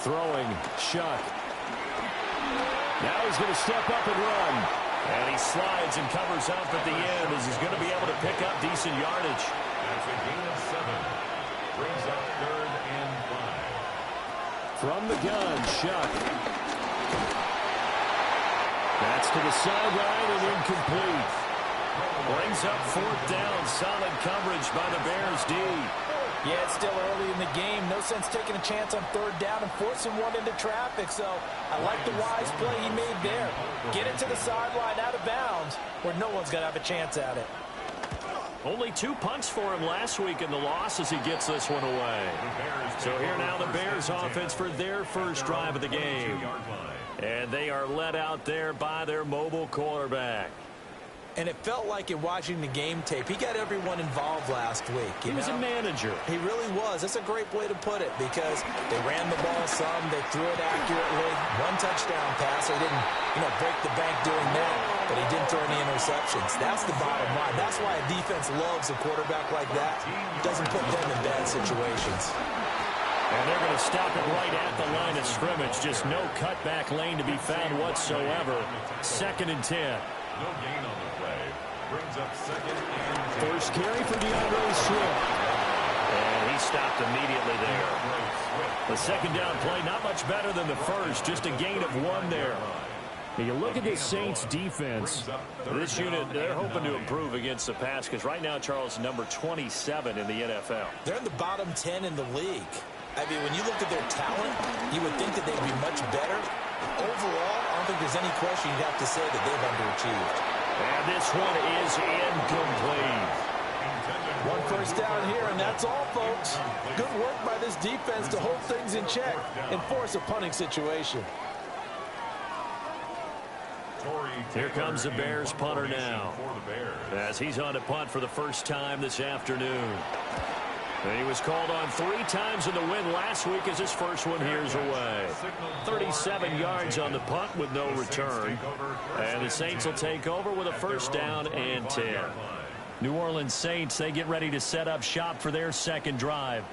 Throwing, Shuck. Now he's going to step up and run. And he slides and covers up at the end as he's going to be able to pick up decent yardage. That's a gain of 7. Brings up 3rd and 5. From the gun, Shuck. That's to the sideline and incomplete. Brings up 4th down. Solid coverage by the Bears D. Yeah, it's still early in the game. No sense taking a chance on 3rd down and forcing one into traffic. So I like the wise play he made there. Get it to the sideline out of bounds where no one's going to have a chance at it. Only 2 punts for him last week in the loss as he gets this one away. So here now the Bears offense for their first drive of the game. And they are led out there by their mobile quarterback. And it felt like in watching the game tape, he got everyone involved last week. He was a manager. He really was. That's a great way to put it because they ran the ball some, they threw it accurately. 1 touchdown pass. They didn't, break the bank doing that, but he didn't throw any interceptions. That's the bottom line. That's why a defense loves a quarterback like that. Doesn't put them in bad situations. And they're going to stop it right at the line of scrimmage. Just no cutback lane to be found whatsoever. 2nd and 10. No gain on the play. Brings up 2nd and 10. First carry for DeAndre Swift. And he stopped immediately there. The 2nd down play, not much better than the first. Just a gain of 1 there. Now you look at this Saints defense. This unit, they're hoping to improve against the pass because right now, Charles, number 27 in the NFL. They're in the bottom 10 in the league. I mean, when you look at their talent, you would think that they'd be much better. Overall, I don't think there's any question you'd have to say that they've underachieved. And this one is incomplete. 1 first down here, and that's all, folks. Good work by this defense to hold things in check and force a punting situation. Here comes the Bears punter now, as he's on to punt for the first time this afternoon. And he was called on 3 times in the win last week as his first one here's away. 37 yards on the punt with no return. And the Saints will take over with a first down and 10. New Orleans Saints, they get ready to set up shop for their second drive.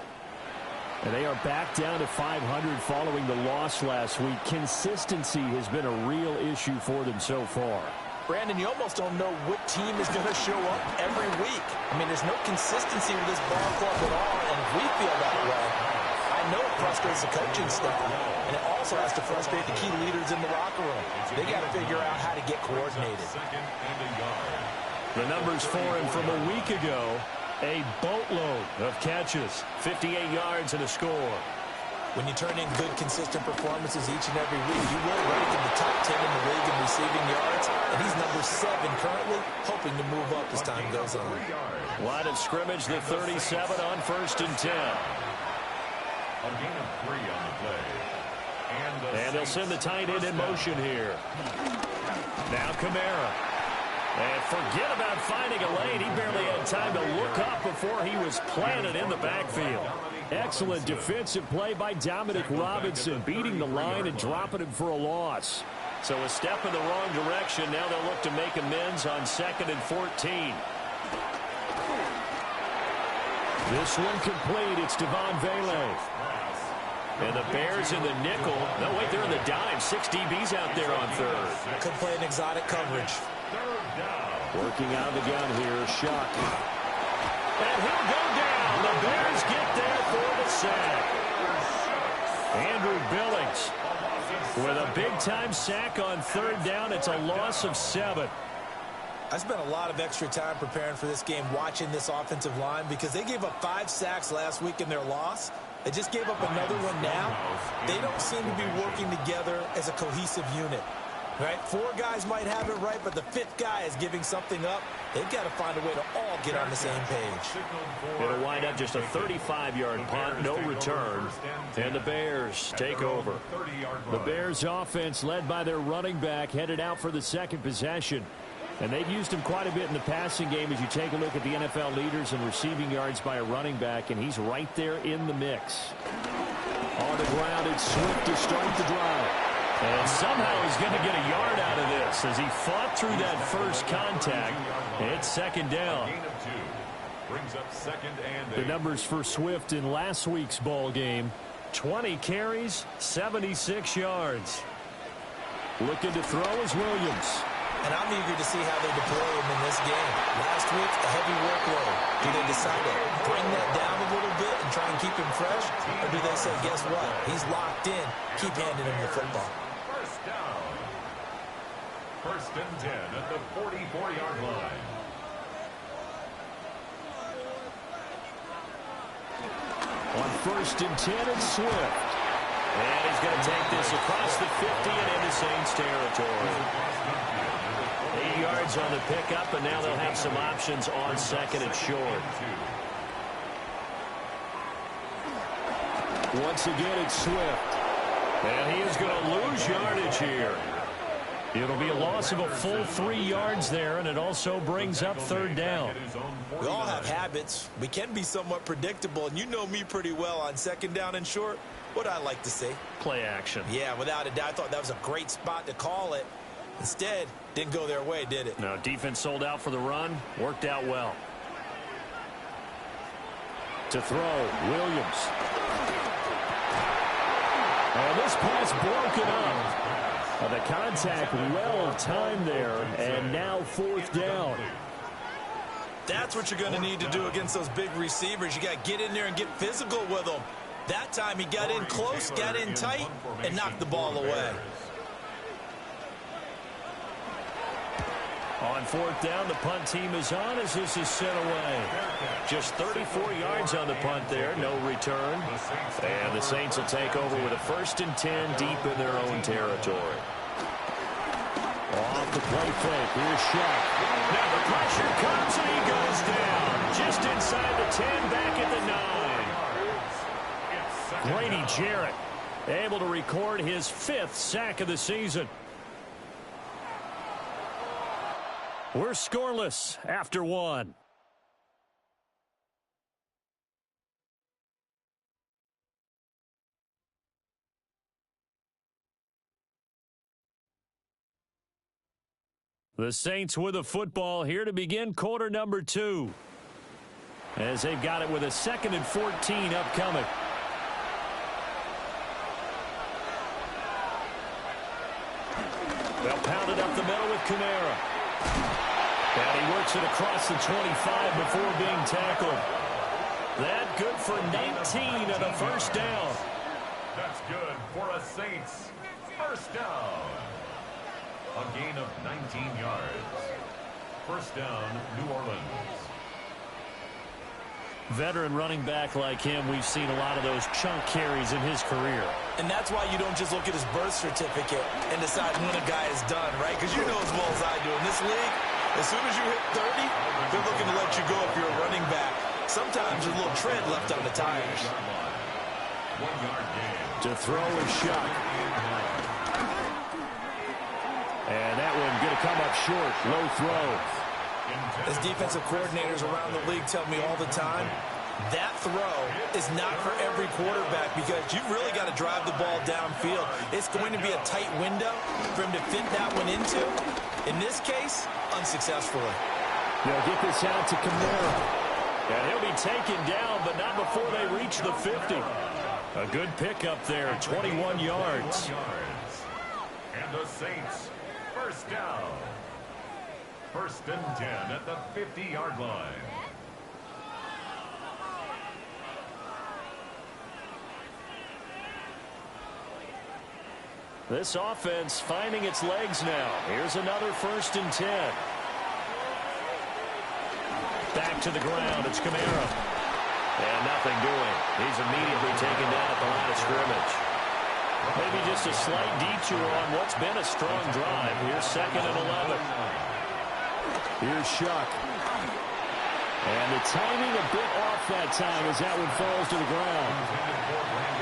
And they are back down to 500 following the loss last week. Consistency has been a real issue for them so far. Brandon, you almost don't know what team is going to show up every week. I mean, there's no consistency with this ball club at all, and if we feel that way, I know it frustrates the coaching staff, and it also has to frustrate the key leaders in the locker room. They got to figure out how to get coordinated. The numbers for him from a week ago, a boatload of catches, 58 yards and a score. When you turn in good, consistent performances each and every week, you will rank in the top 10 in the league in receiving yards, and he's number 7 currently, hoping to move up as time goes on. Line of scrimmage, the 37 on 1st and 10. A gain of 3 on the play. And they'll send the tight end in motion here. Now Kamara. And forget about finding a lane. He barely had time to look up before he was planted in the backfield. Excellent defensive play by Dominic Robinson, beating the line and dropping him for a loss. So a step in the wrong direction. Now they'll look to make amends on 2nd and 14. This one complete. It's Devon Vele. And the Bears in the nickel. No, wait, they're in the dime. 6 DBs out there on 3rd. Could play an exotic coverage. Working out of the gun here, Shuck. And he'll go down. The Bears get there for the sack. Andrew Billings with a big-time sack on 3rd down. It's a loss of 7. I spent a lot of extra time preparing for this game watching this offensive line because they gave up 5 sacks last week in their loss. They just gave up another one now. They don't seem to be working together as a cohesive unit. Right? 4 guys might have it right, but the 5th guy is giving something up. They've got to find a way to all get on the same page. It'll wind up just a 35-yard punt, no return, and the Bears take over. The Bears offense, led by their running back, headed out for the second possession. And they've used him quite a bit in the passing game as you take a look at the NFL leaders in receiving yards by a running back, and he's right there in the mix. On the ground, it's Swift to start the drive. And somehow he's going to get a yard out of this as he fought through that first contact. It's 2nd down. Brings up 2nd and 8. The numbers for Swift in last week's ball game. 20 carries, 76 yards. Looking to throw is Williams. And I'm eager to see how they deploy him in this game. Last week, a heavy workload. Do they decide to bring that down a little bit and try and keep him fresh? Or do they say, guess what? He's locked in. Keep handing him the football. First down. First and 10 at the 44-yard line. On first and 10, it's Swift. And he's going to take this across the 50 and into Saints territory. 8 yards on the pickup, and now they'll have some options on second and short. Once again, it's Swift. And he is going to lose yardage here. It'll be a loss of a full 3 yards there, and it also brings up third down. We all have habits. We can be somewhat predictable, and you know me pretty well on second down and short. What I like to see. Play action. Yeah, without a doubt. I thought that was a great spot to call it. Instead, didn't go their way, did it? No, defense sold out for the run. Worked out well. To throw, Williams. And this pass broken up. The contact well timed there, and now fourth down. That's what you're going to need to do against those big receivers. You got to get in there and get physical with them. That time he got in close, got in tight, and knocked the ball away. On fourth down, the punt team is on as this is sent away. Just 34 yards on the punt there, no return. And the Saints will take over with a first and 10 deep in their own territory. Off the play fake, here's Shuck. Now the pressure comes and he goes down. Just inside the 10, back at the 9. Grady Jarrett able to record his 5th sack of the season. We're scoreless after one. The Saints with a football here to begin quarter number 2. As they've got it with a second and 14 upcoming. They'll pound it up the middle with Kamara. And he works it across the 25 before being tackled. That good for 19 and a first down. That's good for a Saints first down. A gain of 19 yards. First down, New Orleans. Veteran running back like him, we've seen a lot of those chunk carries in his career. And that's why you don't just look at his birth certificate and decide when a guy is done, right? Because you know as well as I do, in this league, as soon as you hit 30, they're looking to let you go if you're a running back. Sometimes there's a little tread left on the tires. 1 yard gain. To throw is Shuck. And that one going to come up short. Low throw. As defensive coordinators around the league tell me all the time, that throw is not for every quarterback because you've really got to drive the ball downfield. It's going to be a tight window for him to fit that one into. In this case, unsuccessfully. They'll get this out to Kamara. And he'll be taken down, but not before they reach the 50. A good pickup there, 21 yards. And the Saints, first down. First and 10 at the 50-yard line. This offense finding its legs now. Here's another first and 10. Back to the ground. It's Kamara. And nothing doing. He's immediately taken down at the line of scrimmage. Maybe just a slight detour on what's been a strong drive. Here's second and 11. Here's Shuck. And the timing a bit off that time as that one falls to the ground.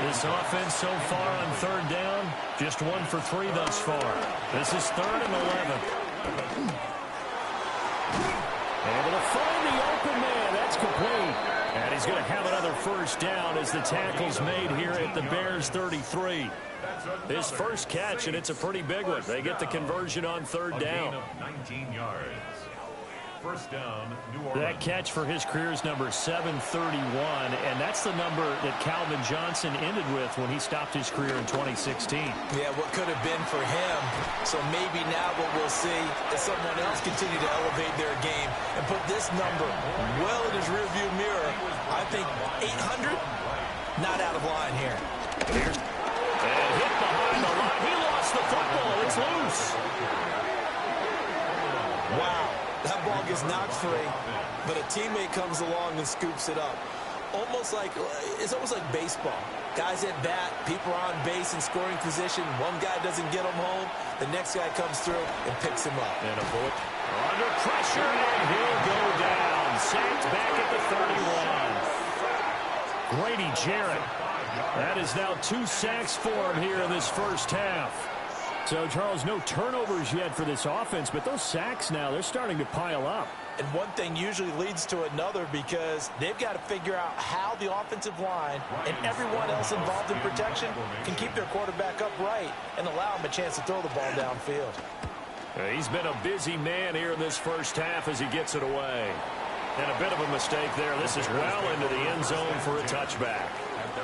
This offense so far on third down, just 1 for 3 thus far. This is third and 11. Able to find the open man. That's complete. And he's going to have another first down as the tackle's made here at the Bears 33. His first catch, and it's a pretty big one. They get the conversion on third down. 19 yards. First down, New Orleans. That catch for his career is number 731, and that's the number that Calvin Johnson ended with when he stopped his career in 2016. Yeah, what could have been for him. So maybe now what we'll see is someone else continue to elevate their game and put this number well in his rearview mirror. I think 800, not out of line here. And hit behind the line. He lost the football. It's loose. Wow. That ball gets knocked free, but a teammate comes along and scoops it up. It's almost like baseball. Guys at bat, people are on base in scoring position. One guy doesn't get him home. The next guy comes through and picks him up. And a bullet under pressure, and he'll go down. Sacked back at the 31. Grady Jarrett. That is now 2 sacks for him here in this first half. So, Charles, no turnovers yet for this offense, but those sacks now, they're starting to pile up. And one thing usually leads to another because they've got to figure out how the offensive line and everyone else involved in protection can keep their quarterback upright and allow him a chance to throw the ball downfield. He's been a busy man here in this first half as he gets it away. And a bit of a mistake there. This is well into the end zone for a touchback.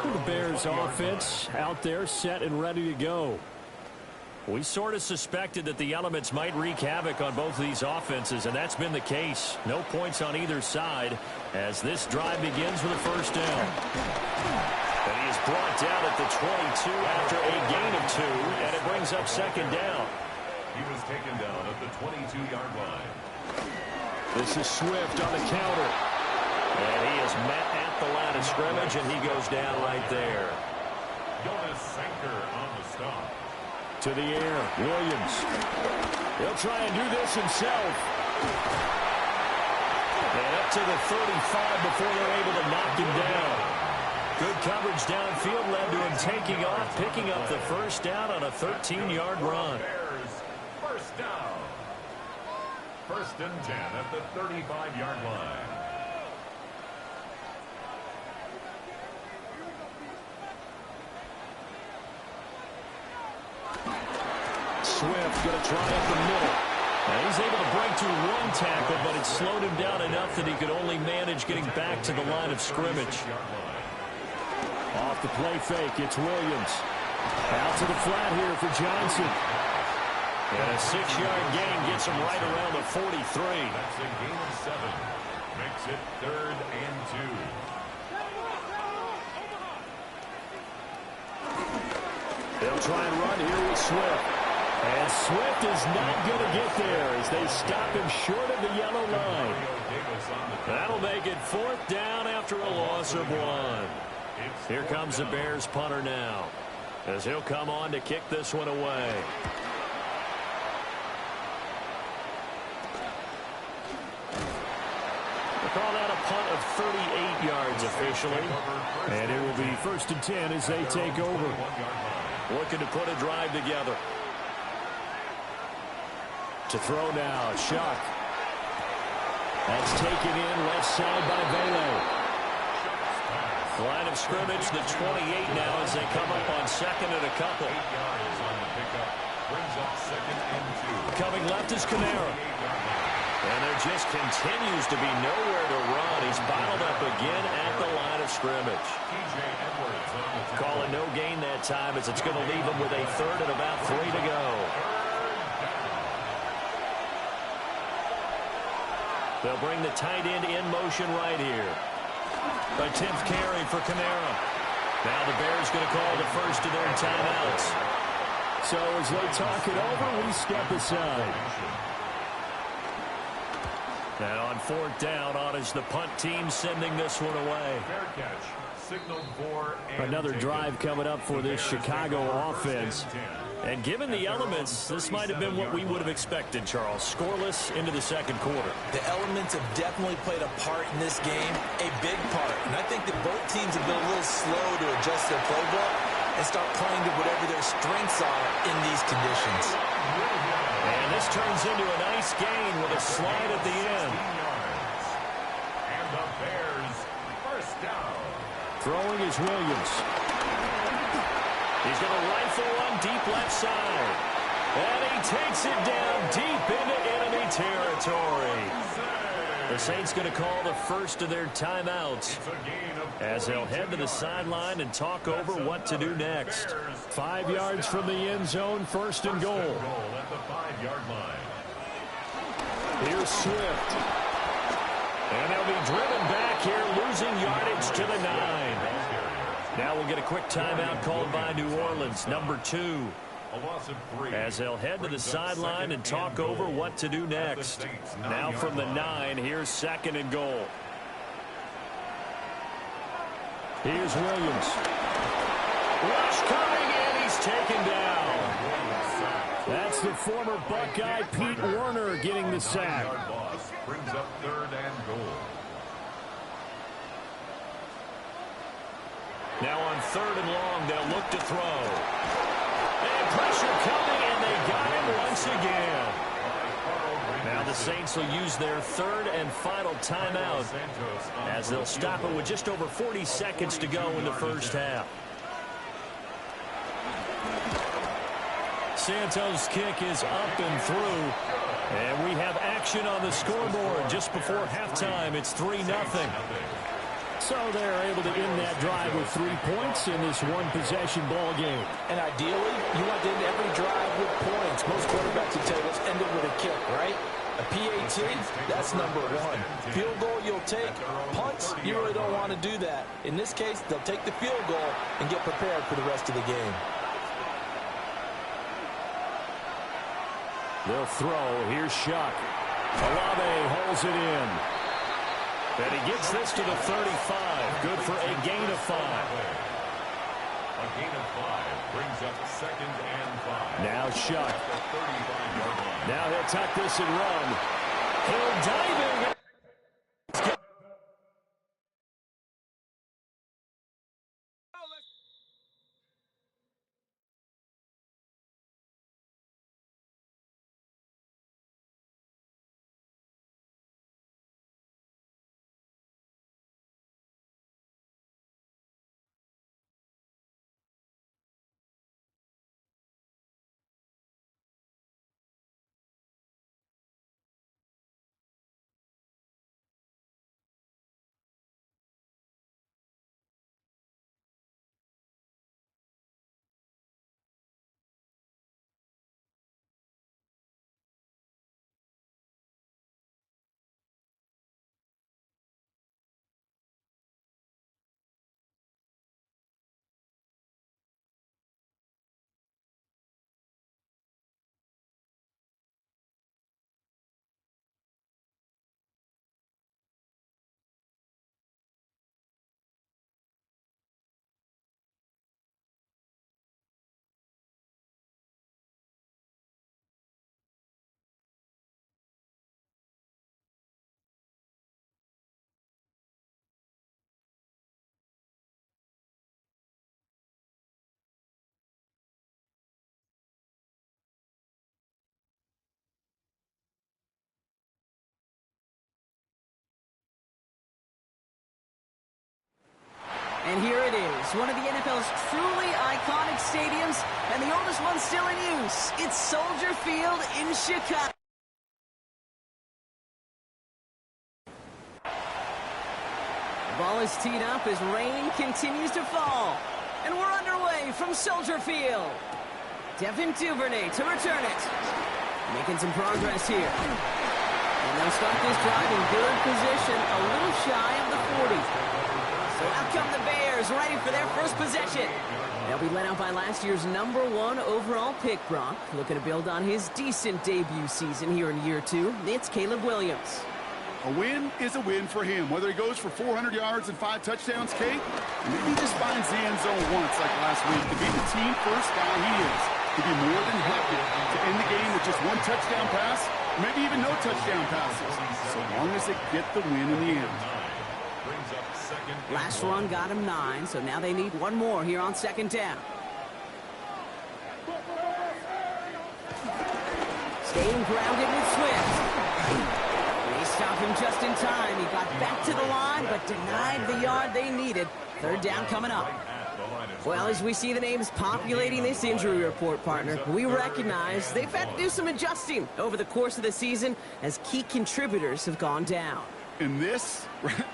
The Bears offense out there set and ready to go. We sort of suspected that the elements might wreak havoc on both of these offenses, and that's been the case. No points on either side as this drive begins with a first down. And he is brought down at the 22 after a gain of 2, and it brings up second down. He was taken down at the 22-yard line. This is Swift on the counter. And he is met at the line of scrimmage, and he goes down right there. Jonas Sanker on the stop. To the air, Williams. He'll try and do this himself. And up to the 35 before they're able to knock him down. Good coverage downfield led to him taking off, picking up the first down on a 13-yard run. Bears, first down. First and 10 at the 35-yard line. Swift going to try up the middle. Now he's able to break through 1 tackle, but it slowed him down enough that he could only manage getting back to the line of scrimmage. Off the play fake, it's Williams. Out to the flat here for Johnson. And a 6-yard gain gets him right around the 43. That's a gain of 7. Makes it 3rd and 2. They'll try and run here with Swift. And Swift is not going to get there as they stop him short of the yellow line. That'll make it 4th down after a loss of 1. Here comes the Bears punter now as he'll come on to kick this one away. We'll call that a punt of 38 yards officially. And it will be 1st and 10 as they take over. Looking to put a drive together. To throw now, Shuck. That's taken in left side by Vele. Line of scrimmage, the 28 now as they come up on 2nd and a couple. 8 yards on the pickup. Brings up 2nd and 2. Coming left is Kamara. And there just continues to be nowhere to run. He's bottled up again at the line of scrimmage. Calling no gain that time as it's going to leave him with a 3rd and about 3 to go. They'll bring the tight end in motion right here. A 10th carry for Kamara. Now the Bears going to call the first of their timeouts. So as they talk it over, we step aside. And on 4th down, on is the punt team sending this one away. Fair catch. Signaled for and Another taken. drive coming up for this Chicago offense. And given the elements, this might have been what we would have expected, Charles. Scoreless into the 2nd quarter. The elements have definitely played a part in this game, a big part. And I think that both teams have been a little slow to adjust their playbook and start playing to whatever their strengths are in these conditions. And this turns into a nice gain with a slide at the end. And the Bears, first down. Throwing is Williams. He's going to rifle one deep left side. And he takes it down deep into enemy territory. The Saints going to call the first of their timeouts as they'll head to the sideline and talk over what to do next. 5 yards from the end zone, first and goal. At the 5-yard line. Here's Swift. And they'll be driven back here, losing yardage to the 9. Now we'll get a quick timeout called by New Orleans, number 2. A loss of 3. As they'll head to the sideline and talk over what to do next. Now from the 9, here's second and goal. Here's Williams. Rush coming in, he's taken down. That's the former Buckeye Pete Werner getting the sack. Loss brings up third and goal. Now on third and long, they'll look to throw. And pressure coming, and they got him once again. Now the Saints will use their third and final timeout as they'll stop it with just over 40 seconds to go in the first half. Santos' kick is up and through. And we have action on the scoreboard just before halftime. It's 3-0. So they're able to end that drive with 3 points in this one-possession ball game. And ideally, you want to end every drive with points. Most quarterbacks will tell you, let's end it with a kick, right? A PAT, that's number 1. Field goal you'll take. Punts, you really don't want to do that. In this case, they'll take the field goal and get prepared for the rest of the game. They'll throw. Here's Shuck. Olave holds it in. And he gets this to the 35. Good for a gain of 5. A gain of 5 brings up second and 5. Now Shuck. The 35-yard line. Now he'll tuck this and run. He'll dive in. And here it is, one of the NFL's truly iconic stadiums, and the oldest one still in use. It's Soldier Field in Chicago. The ball is teed up as rain continues to fall. And we're underway from Soldier Field. Devin Duvernay to return it. Making some progress here. And they'll start this drive in good position, a little shy of the 40. So out come the Bears, ready for their first possession. They'll be led out by last year's #1 overall pick, Brock. Looking to build on his decent debut season here in year 2. It's Caleb Williams. A win is a win for him. Whether he goes for 400 yards and 5 touchdowns, Kate, or maybe he just finds the end zone once like last week to be the team first guy he is. To be more than happy to end the game with just 1 touchdown pass, maybe even no touchdown passes, so long as they get the win in the end. Last run got him 9, so now they need 1 more here on second down. Staying grounded with Swift. They stopped him just in time. He got back to the line, but denied the yard they needed. Third down coming up. Well, as we see the names populating this injury report, partner, we recognize they've had to do some adjusting over the course of the season as key contributors have gone down. And this,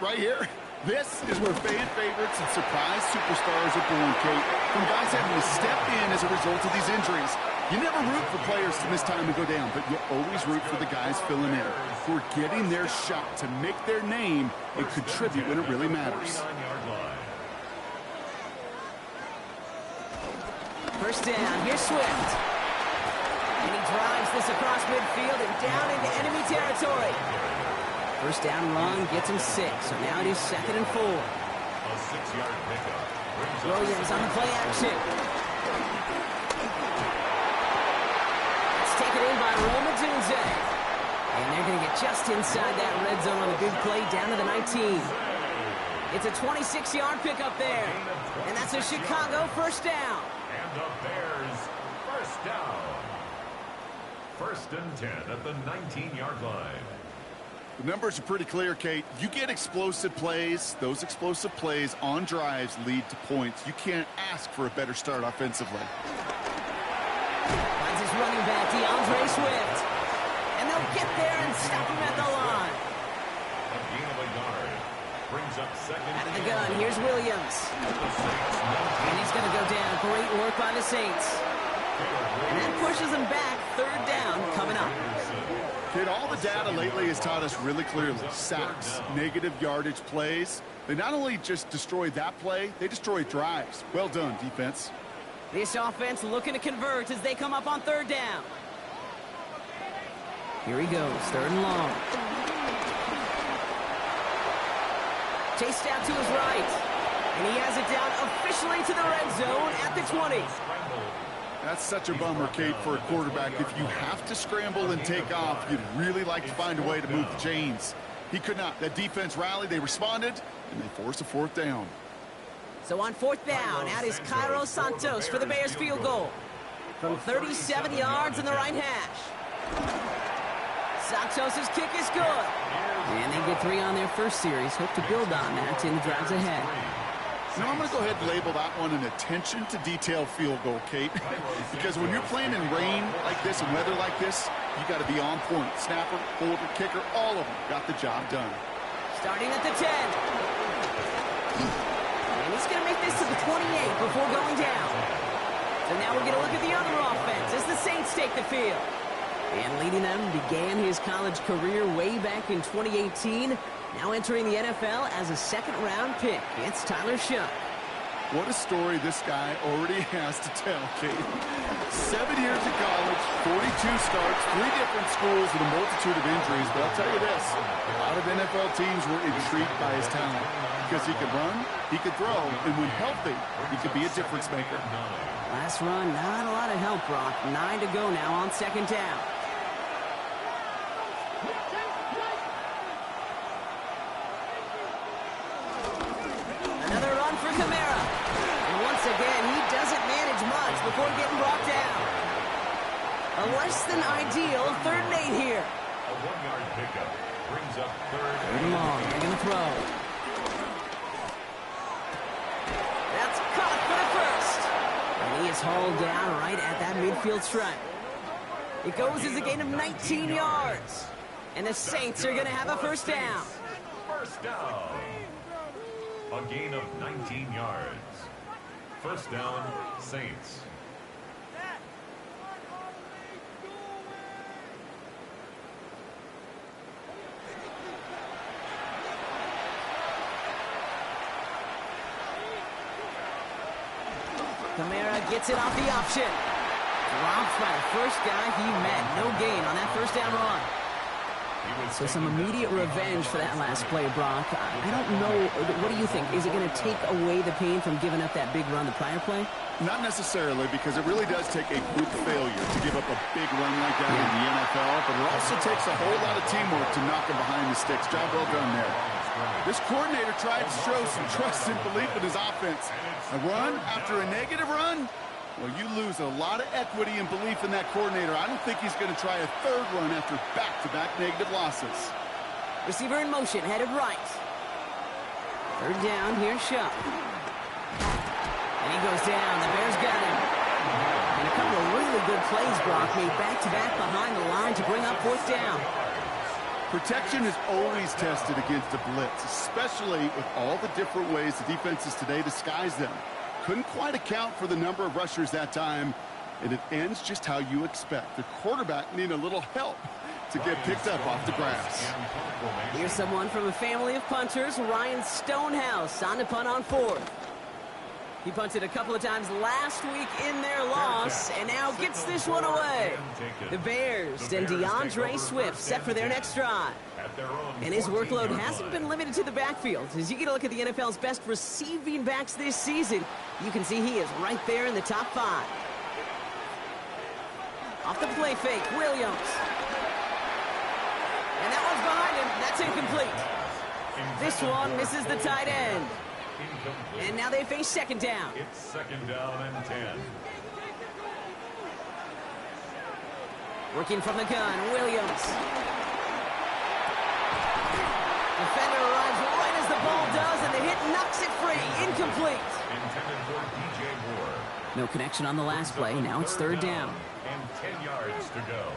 right here, this is where fan favorites and surprise superstars are born, Kate. From guys having to step in as a result of these injuries. You never root for players to miss time and go down, but you always root for the guys filling in, who are getting their shot to make their name and contribute when it really matters. First down, here's Swift. And he drives this across midfield and down into enemy territory. First down run gets him 6, so now it is 2nd and 4. A 6-yard pickup. Williams on the play action. It's taken in by Roma Dunze. And they're going to get just inside that red zone on a big play down to the 19. It's a 26-yard pickup there. And that's a Chicago first down. And the Bears first down. 1st and 10 at the 19-yard line. The numbers are pretty clear, Kate. You get explosive plays. Those explosive plays on drives lead to points. You can't ask for a better start offensively. Finds his running back, DeAndre Swift. And they'll get there and stop him at the line. A gain of a yard. Brings up 2nd. Out of the gun, here's Williams. And he's going to go down. Great work by the Saints. And that pushes him back. 3rd down coming up. Kid, all the data lately has taught us really clearly. Sacks, negative yardage plays. They not only just destroy that play, they destroy drives. Well done, defense. This offense looking to convert as they come up on 3rd down. Here he goes, 3rd and long. Chased out to his right. And he has it down officially to the red zone at the 20. That's such a bummer, Kate, for a quarterback. If you have to scramble and take off, you'd really like to find a way to move the chains. He could not. That defense rallied, they responded, and they forced a 4th down. So on 4th down, out is Cairo Santos for the Bears field goal. From 37 yards in the right hash. Santos' kick is good. And they get 3 on their first series. Hope to build on that in the drives ahead. You know, I'm going to go ahead and label that one an attention to detail field goal, Kate. Because when you're playing in rain like this and weather like this, you got to be on point. Snapper, holder, kicker, all of them got the job done. Starting at the 10. And he's going to make this to the 28 before going down. So now we're going to look at the other offense as the Saints take the field. And leading them began his college career way back in 2018. Now entering the NFL as a 2nd-round pick. It's Tyler Shough. What a story this guy already has to tell, Kate. 7 years in college, 42 starts, 3 different schools, and a multitude of injuries. But I'll tell you this, a lot of NFL teams were intrigued by his talent. Because he could run, he could throw, and when healthy, he could be a difference maker. Last run, not a lot of help, Brock. 9 to go now on 2nd down. Another run for Kamara. And once again, he doesn't manage much before getting brought down. A less than ideal 3rd and 8 here. A 1-yard pickup brings up 3rd and long. They're going to throw. That's caught for the first. And he is hauled down right at that midfield stripe. It goes as a gain of 19 yards. And the Saints are going to have a first down. First down. A gain of 19 yards. First down, Saints. Kamara gets it off the option. Dropped by the first guy he met. No gain on that first down run. So some immediate revenge for that last play, Brock. I don't know. What do you think? Is it going to take away the pain from giving up that big run the prior play? Not necessarily, because it really does take a group failure to give up a big run like that in the NFL, but it also takes a whole lot of teamwork to knock him behind the sticks. Job well done there. This coordinator tried to show some trust and belief in his offense. A run after a negative run? Well, you lose a lot of equity and belief in that coordinator. I don't think he's going to try a 3rd run after back-to-back negative losses. Receiver in motion, headed right. 3rd down, here's Shough. He goes down. The Bears got him. And a couple of really good plays, Brock, made back-to-back behind the line to bring up fourth down. Protection is always tested against a blitz, especially with all the different ways the defenses today disguise them. Couldn't quite account for the number of rushers that time, and it ends just how you expect. The quarterback needing a little help to get picked up off the grass. Here's someone from a family of punters, Ryan Stonehouse, on to punt on fourth. He punted a couple of times last week in their loss, and now gets this one away. The Bears and DeAndre Swift set for their next drive. And his workload hasn't been limited to the backfield. As you get a look at the NFL's best receiving backs this season, you can see he is right there in the top 5. Off the play fake, Williams. And that one's behind him. That's incomplete. This one misses the tight end. And now they face second down. It's second down and 10. Working from the gun, Williams. Defender arrives right as the ball does, and the hit knocks it free. Incomplete. Intended for DJ Moore. No connection on the last play. Now it's third down. And 10 yards to go.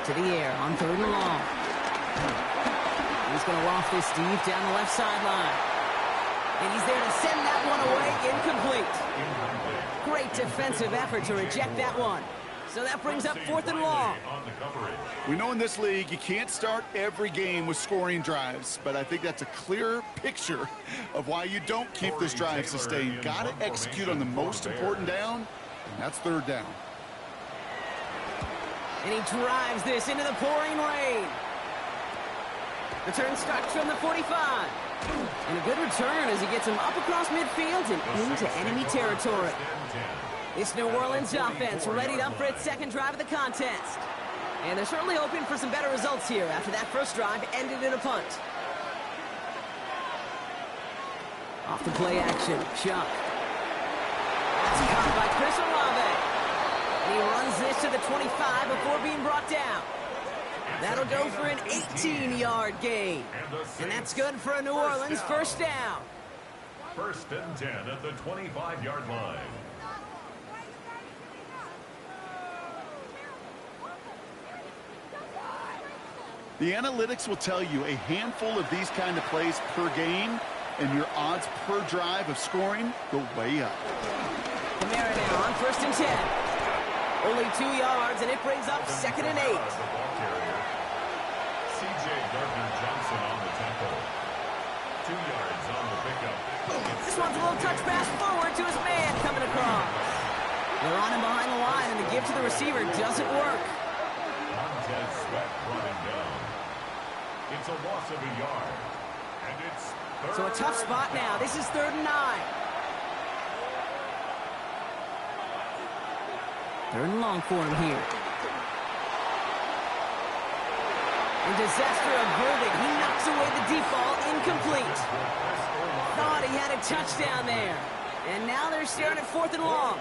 To the air on third and long. He's going to loft this deep down the left sideline. And he's there to send that one away. Incomplete. Great defensive effort to reject that one. So that brings up fourth and long. We know in this league you can't start every game with scoring drives, but I think that's a clear picture of why you don't keep this drive sustained. Got to execute on the most important down, and that's third down. And he drives this into the pouring rain. Return starts from the 45. And a good return as he gets him up across midfield and into enemy territory. This New Orleans offense readied up for its second drive of the contest. And they're certainly hoping for some better results here after that first drive ended in a punt. Off the play action, Chuck. That's caught by Chris Olave. And he runs this to the 25 before being brought down. That'll go for an 18-yard gain. And that's good for a New Orleans first down. First and 10 at the 25-yard line. The analytics will tell you a handful of these kind of plays per game, and your odds per drive of scoring go way up. Kamara now on first and 10. Only 2 yards, and it brings up second and 8. C.J. Gardner-Johnson on the tackle. 2 yards on the pickup. This one's a little touch pass forward to his man coming across. They're on him behind the line, and the give to the receiver doesn't work. Montez Sweat brought him down. It's a loss of a yard. And it's third. So a tough spot now. This is 3rd and 9. 3rd and long for him here. And disaster averted. He knocks away the deep ball. Incomplete. Thought he had a touchdown there. And now they're staring at 4th and long.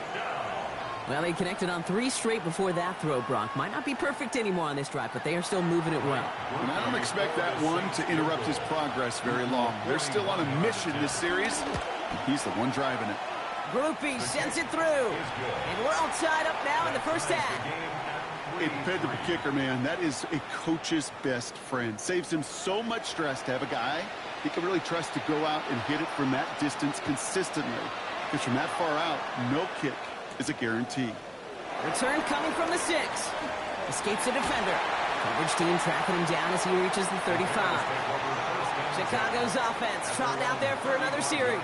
Well, they connected on 3 straight before that throw, Brock. Might not be perfect anymore on this drive, but they are still moving it well. And I don't expect that one to interrupt his progress very long. They're still on a mission this series, and he's the one driving it. Groupie sends it through. And we're all tied up now in the first half. A dependable kicker, man. That is a coach's best friend. Saves him so much stress to have a guy he can really trust to go out and hit it from that distance consistently. Because from that far out, no kick is a guarantee. Return coming from the 6. Escapes the defender. Coverage team tracking him down as he reaches the 35. Chicago's offense trotting out there for another series.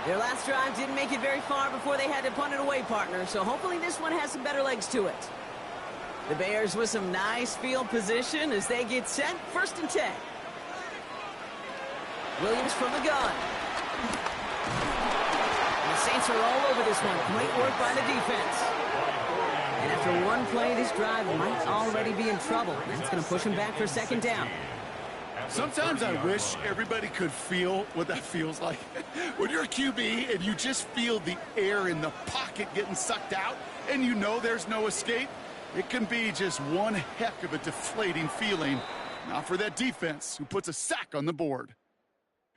Their last drive didn't make it very far before they had to punt it away, partner, so hopefully this one has some better legs to it. The Bears with some nice field position as they get set. 1st and 10. Williams from the gun. And the Saints are all over this one. Great work by the defense. And after one play, this drive might already be in trouble. That's going to push him back for 2nd down. Sometimes I wish everybody could feel what that feels like. When you're a QB and you just feel the air in the pocket getting sucked out and you know there's no escape, it can be just one heck of a deflating feeling. Not for that defense who puts a sack on the board.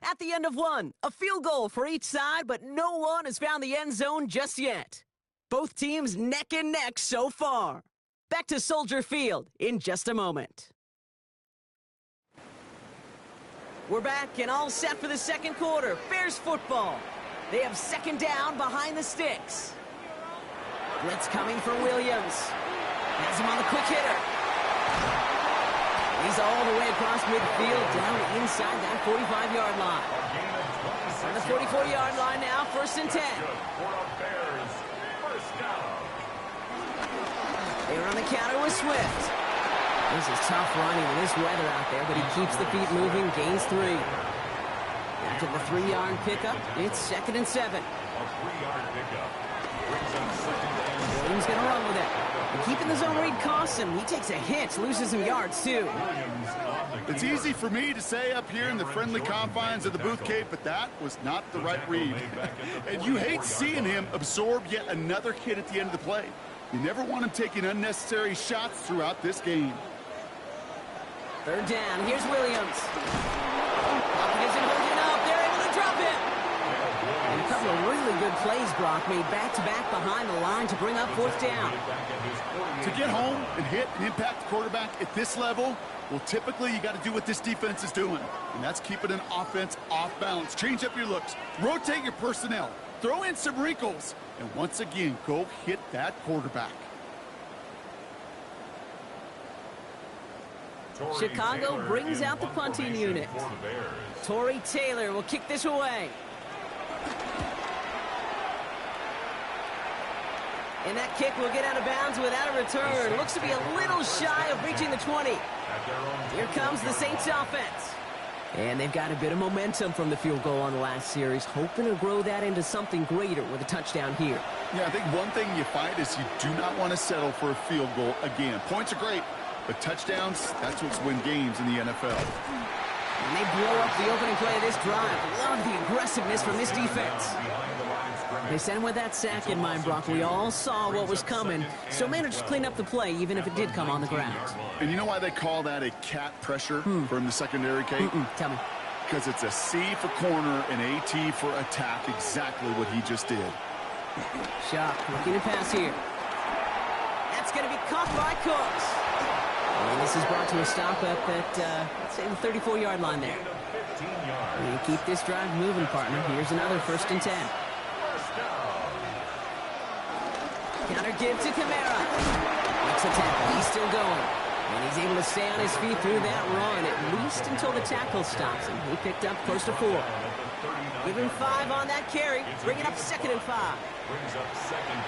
At the end of one, a field goal for each side, but no one has found the end zone just yet. Both teams neck and neck so far. Back to Soldier Field in just a moment. We're back and all set for the second quarter. Bears football. They have second down behind the sticks. Blitz coming for Williams. Has him on the quick hitter. He's all the way across midfield, down inside that 45-yard line. On the 44-yard line now, 1st and 10. They are on the counter with Swift. This is tough running with this weather out there, but he keeps the feet moving, gains 3. After the 3-yard pickup, it's 2nd and 7. Williams going to run with it. And keeping the zone read costs him. He takes a hit, loses some yards too. It's easy for me to say up here in the friendly confines of the booth cave, but that was not the right read. And you hate seeing him absorb yet another hit at the end of the play. You never want him taking unnecessary shots throughout this game. 3rd down. Here's Williams. Pocket isn't holding up. They're able to drop him. And a couple of really good plays, Brock, made back-to-back behind the line to bring up 4th down. To get home and hit and impact the quarterback at this level, well, typically you got to do what this defense is doing, and that's keeping an offense off balance. Change up your looks, rotate your personnel, throw in some wrinkles, and once again, go hit that quarterback. Chicago brings out the punting unit. Torrey Taylor will kick this away. And that kick will get out of bounds without a return. Looks to be a little shy of reaching the 20. Here comes the Saints offense. And they've got a bit of momentum from the field goal on the last series, hoping to grow that into something greater with a touchdown here. Yeah, I think one thing you find is you do not want to settle for a field goal again. Points are great, but touchdowns, that's what's win games in the NFL. And they blow up the opening play of this drive. Love the aggressiveness from this defense. They sent with that sack in mind, Brock. We all saw what was coming, so managed to clean up the play, even if it did come on the ground. And you know why they call that a cat pressure from the secondary, Kate? Tell me. Because it's a C for corner and A-T for attack, exactly what he just did. Shock, looking to pass here. That's going to be caught by Cooks. And this is brought to a stop up at, let's say, the 34-yard line there. You keep this drive moving, partner. Here's another 1st and 10. Counter give to Kamara. Makes a tackle. He's still going. And he's able to stay on his feet through that run, at least until the tackle stops him. He picked up close to 4. Give him 5 on that carry. Bring it up 2nd and 5. Brings up 2nd and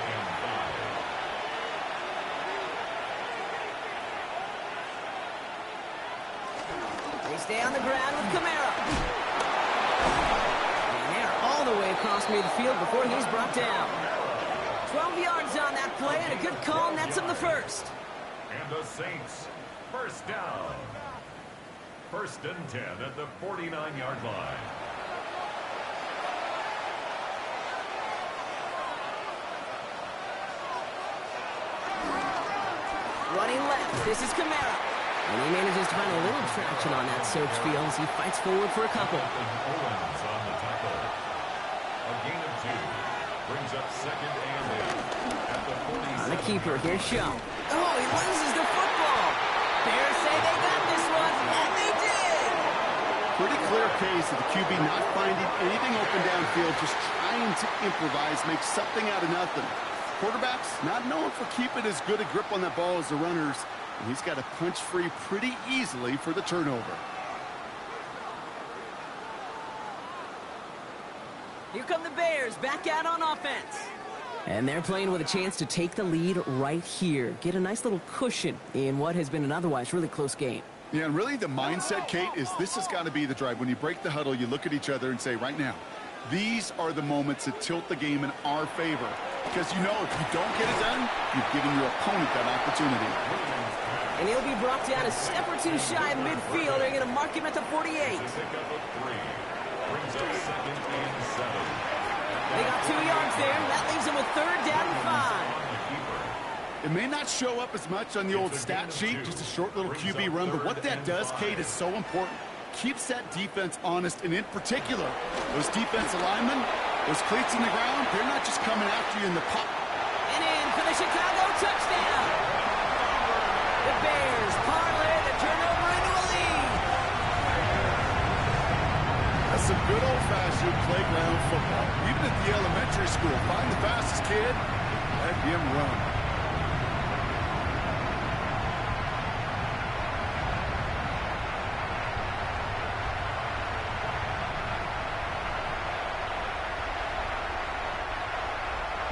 5. They stay on the ground with Kamara. And they're all the way across midfield before he's brought down. 12 yards on that play, and a good call nets him the 1st. And the Saints, 1st down. 1st and 10 at the 49-yard line. Running left, this is Kamara. And he manages to find a little traction on that search field as he fights forward for a couple. Owens on the tackle. A gain of 2. Brings up 2nd and 8 at the 47. On the keeper, here's Shaw. Oh, he loses the football. Bears say they got this one, and they did. Pretty clear case of the QB not finding anything open downfield, just trying to improvise, make something out of nothing. Quarterbacks not known for keeping as good a grip on that ball as the runners, and he's got to punch free pretty easily for the turnover. Here come the Bears, back out on offense. And they're playing with a chance to take the lead right here. Get a nice little cushion in what has been an otherwise really close game. Yeah, and really the mindset, Kate, is this has got to be the drive. When you break the huddle, you look at each other and say, right now, these are the moments that tilt the game in our favor. Because you know if you don't get it done, you've given your opponent that opportunity. And he'll be brought down a step or two shy of midfield. They're going to mark him at the 48. They got 2 yards there. That leaves him with 3rd down and 5. It may not show up as much on the old stat sheet, just a short little QB run, but what that does, Kate, is so important. keeps that defense honest, and in particular, those defensive linemen, those cleats in the ground, they're not just coming after you in the pop. And in for the Chicago touchdown. The Bears parlay the turnover into a lead. That's some good old-fashioned playground football. Even at the elementary school, find the fastest kid, let him run.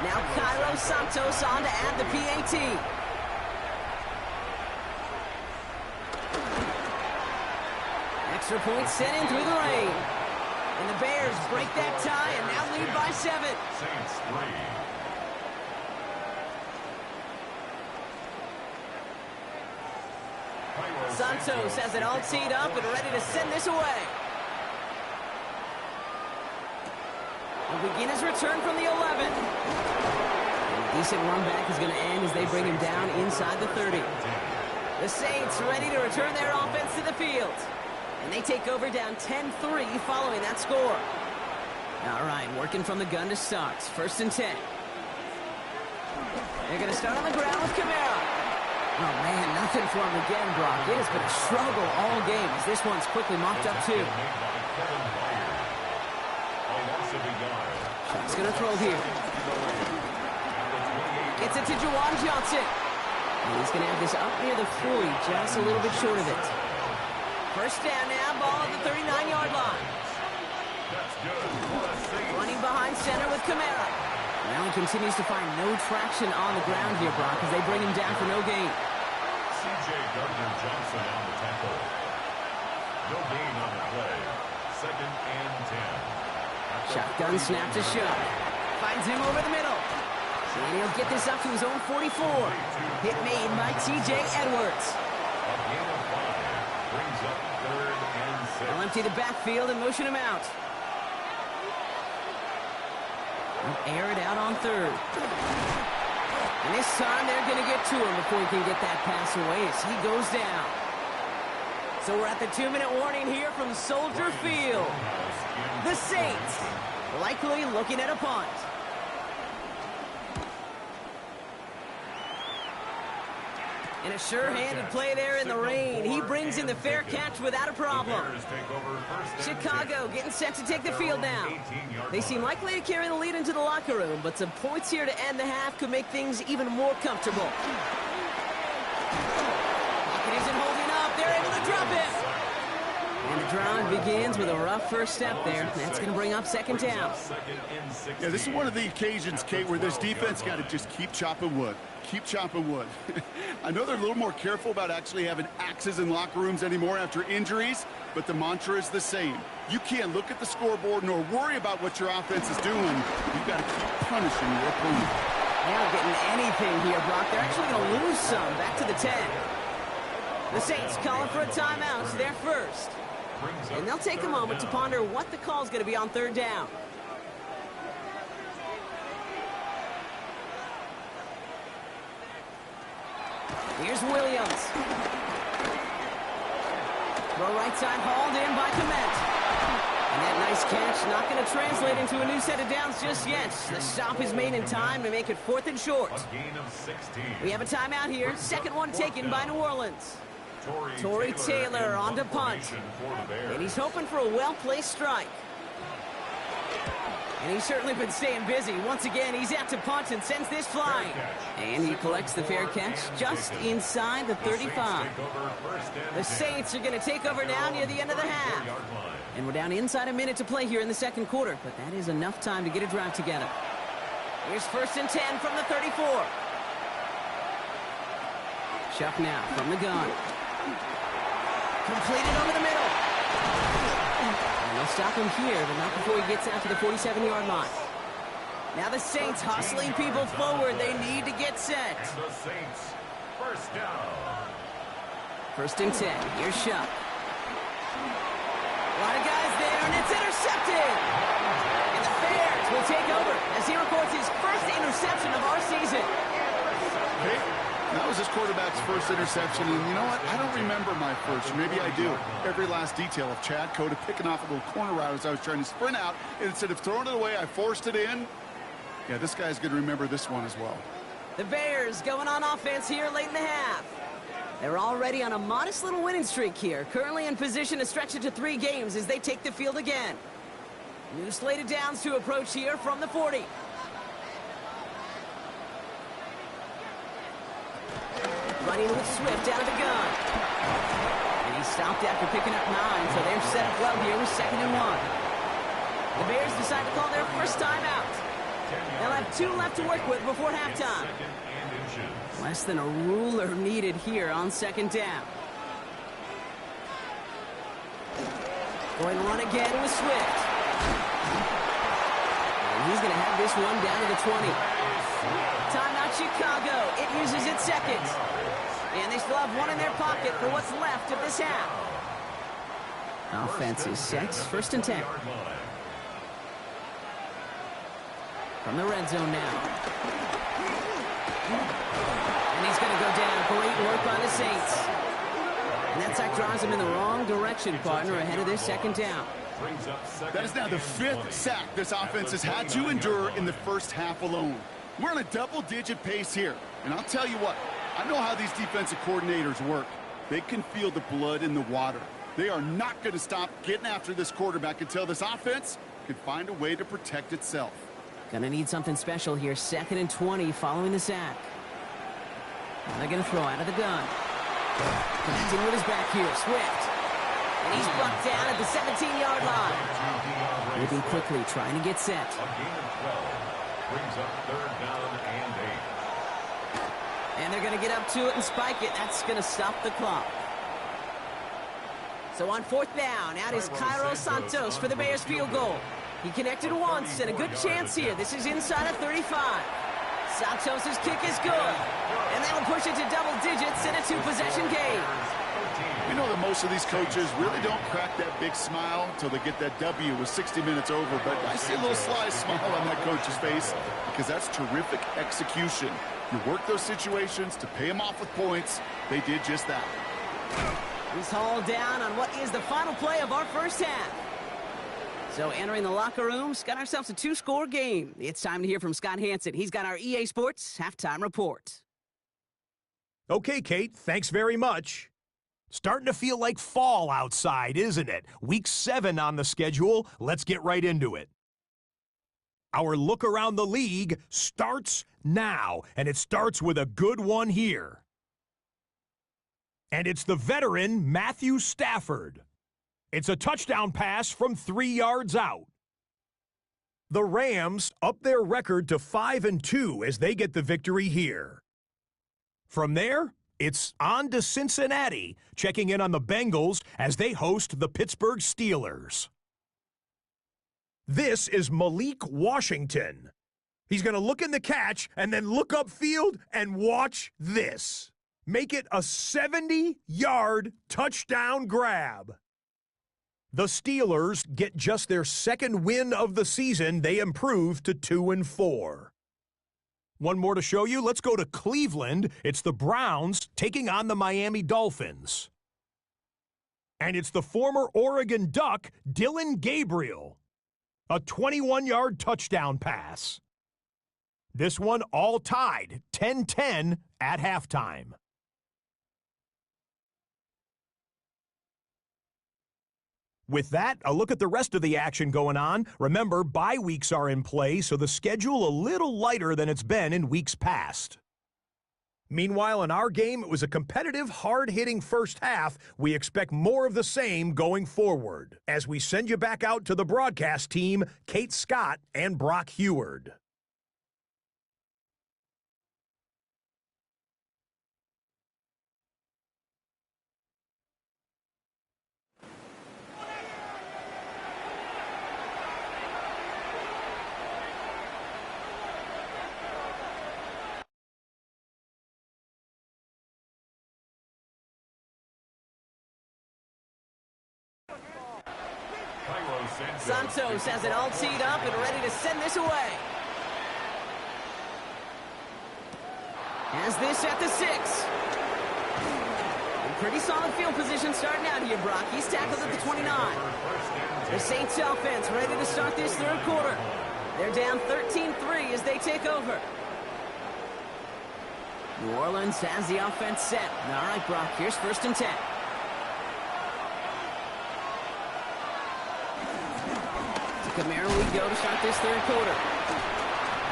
Now Cairo Santos on to add the PAT. Extra point sent in through the rain. And the Bears break that tie and now lead by 7. Saints 3. Santos has it all teed up and ready to send this away. He'll begin his return from the 11. And a decent run back is going to end as they bring him down inside the 30. The Saints ready to return their offense to the field. And they take over down 10-3 following that score. All right, working from the gun to start. 1st and 10. They're going to start on the ground with Kamara. Oh, man, nothing for him again, Brock. It has been a struggle all game as this one's quickly mopped up, too. Shot's going to throw here. Gets it to Juwan Johnson. And he's going to have this up near the 40, just a little bit short of it. 1st down now, ball at the 39-yard line. Running behind center with Kamara. Now he continues to find no traction on the ground here, Brock, as they bring him down for no gain. C.J. Gardner-Johnson on the tackle. No gain on the play. 2nd and 10. Shotgun snap to Shuck. Finds him over the middle. And he'll get this up to his own 44. Hit made by T.J. Edwards. A gain of 5. Brings up 3rd and 6. They'll empty the backfield and motion him out. They'll air it out on 3rd. And this time they're going to get to him before he can get that pass away as he goes down. So we're at the 2-minute warning here from Soldier Field. The Saints likely looking at a punt. And a sure-handed play there in the rain. He brings in the fair catch without a problem. Chicago getting set to take the field now. They seem likely to carry the lead into the locker room, but some points here to end the half could make things even more comfortable. Pocket isn't holding up. They're able to drop it. And the drive begins with a rough first step there. That's going to bring up 2nd down. Yeah, this is one of the occasions, Kate, where this defense got to just keep chopping wood. Keep chopping wood. I know they're a little more careful about actually having axes in locker rooms anymore after injuries, but the mantra is the same. You can't look at the scoreboard nor worry about what your offense is doing. You've got to keep punishing your opponent. They're not getting anything here, Brock. They're actually going to lose some. Back to the 10. The Saints calling for a timeout. They're first. And they'll take a moment to ponder what the call is going to be on 3rd down. Here's Williams. Throw right side hauled in by Komet. And that nice catch not going to translate into a new set of downs just yet. The stop is made in time to make it 4th and short. A gain of 16. We have a timeout here. 2nd one taken by New Orleans. Tory Taylor on to punt. And he's hoping for a well-placed strike. And he's certainly been staying busy. Once again, he's out to punt and sends this flying. And he collects the fair catch just inside the 35. The Saints are going to take over now near the end of the half. And we're down inside a minute to play here in the 2nd quarter. But that is enough time to get a drive together. Here's 1st and 10 from the 34. Chuck now from the gun. Completed over the middle. And they'll stop him here, but not before he gets out to the 47-yard line. Now the Saints hustling people forward. They need to get set. And the Saints, 1st down. 1st and 10. Here's Shuck. A lot of guys there, and it's intercepted. And the Bears will take over as he records his 1st interception of our season. Okay. That was his quarterback's first interception, and you know what? I don't remember my first, or maybe I do. Every last detail of Chad Cota picking off a little corner route as I was trying to sprint out, and instead of throwing it away, I forced it in. Yeah, this guy's going to remember this one as well. The Bears going on offense here late in the half. They're already on a modest little winning streak here, currently in position to stretch it to 3 games as they take the field again. New slated downs to approach here from the 40. Running with Swift out of the gun. And he stopped after picking up 9, so they're set up well here with 2nd and 1. The Bears decide to call their first timeout. They'll have 2 left to work with before halftime. Less than a ruler needed here on 2nd down. Going to run again with Swift. And he's going to have this one down to the 20. Timeout Chicago. It uses its 2nd. And they still have 1 in their pocket for what's left of this half. Offense is set. 1st and 10. From the red zone now. And he's going to go down. Great work by the Saints. And that sack drives him in the wrong direction, partner, ahead of their 2nd down. That is now the 5th sack this offense has had to endure in the first half alone. We're on a double-digit pace here. And I'll tell you what, I know how these defensive coordinators work. They can feel the blood in the water. They are not going to stop getting after this quarterback until this offense can find a way to protect itself. Gonna need something special here. 2nd and 20 following the sack. And they're gonna throw out of the gun. Connecting with his back here, Swift. And he's brought down at the 17-yard line. Moving quickly, trying to get set. A gain of 12 brings up 3rd down and 8. And they're gonna get up to it and spike it. That's gonna stop the clock. So on 4th down, out is Cairo Santos for the Bears field goal. He connected once, and a good chance here. This is inside of 35. Santos' kick is good. And they will push it to double digits in a 2-possession game. We know that most of these coaches really don't crack that big smile until they get that W with 60 minutes over. But I see a little sly smile on that coach's face because that's terrific execution. You work those situations to pay them off with points. They did just that. He's hauled down on what is the final play of our first half. So entering the locker room, got ourselves a 2-score game. It's time to hear from Scott Hansen. He's got our EA Sports halftime report. Okay, Kate, thanks very much. Starting to feel like fall outside, isn't it? Week 7 on the schedule. Let's get right into it. Our look around the league starts now, and it starts with a good one here. And it's the veteran Matthew Stafford. It's a touchdown pass from 3 yards out. The Rams up their record to 5-2 as they get the victory here. From there, it's on to Cincinnati, checking in on the Bengals as they host the Pittsburgh Steelers. This is Malik Washington. He's going to look in the catch and then look upfield and watch this. Make it a 70-yard touchdown grab. The Steelers get just their 2nd win of the season. They improve to 2-4. One more to show you. Let's go to Cleveland. It's the Browns taking on the Miami Dolphins. And it's the former Oregon Duck, Dylan Gabriel. A 21-yard touchdown pass. This one all tied, 10-10 at halftime. With that, a look at the rest of the action going on. Remember, bye weeks are in play, so the schedule a little lighter than it's been in weeks past. Meanwhile, in our game, it was a competitive, hard-hitting first half. We expect more of the same going forward. As we send you back out to the broadcast team, Kate Scott and Brock Heward. Santos has it all teed up and ready to send this away. Has this at the 6. Pretty solid field position starting out here, Brock. He's tackled at the 29. The Saints offense ready to start this third quarter. They're down 13-3 as they take over. New Orleans has the offense set. All right, Brock, here's 1st and 10. To Camaro we go to start this third quarter.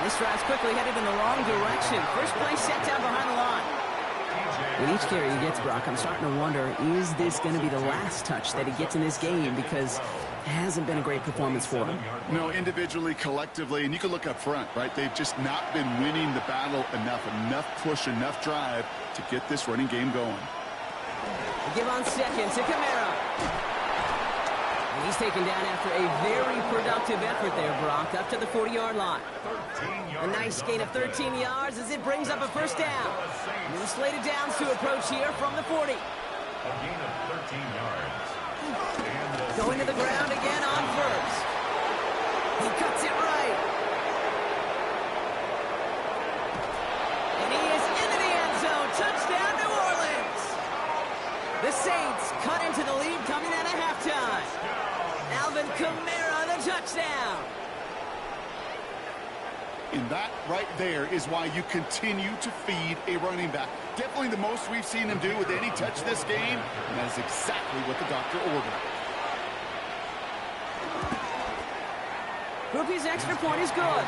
This drive's quickly headed in the wrong direction. First play set down behind the line. With each carry he gets, Brock, I'm starting to wonder, is this going to be the last touch that he gets in this game? Because it hasn't been a great performance for him. No, individually, collectively, and you can look up front, right? They've just not been winning the battle enough push, enough drive to get this running game going. They give on second to Camaro. And he's taken down after a very productive effort there, Brock, up to the 40-yard line. A nice gain of 13 yards as it brings up a first down. New slated downs to approach here from the 40. A gain of 13 yards. Going to the ground again on first. He cuts it right. And he is into the end zone. Touchdown, New Orleans. The Saints cut into the lead coming out of halftime. Alvin Kamara, the touchdown. And that right there is why you continue to feed a running back. Definitely the most we've seen him do with any touch this game, and that is exactly what the doctor ordered. Groupie's extra point is good.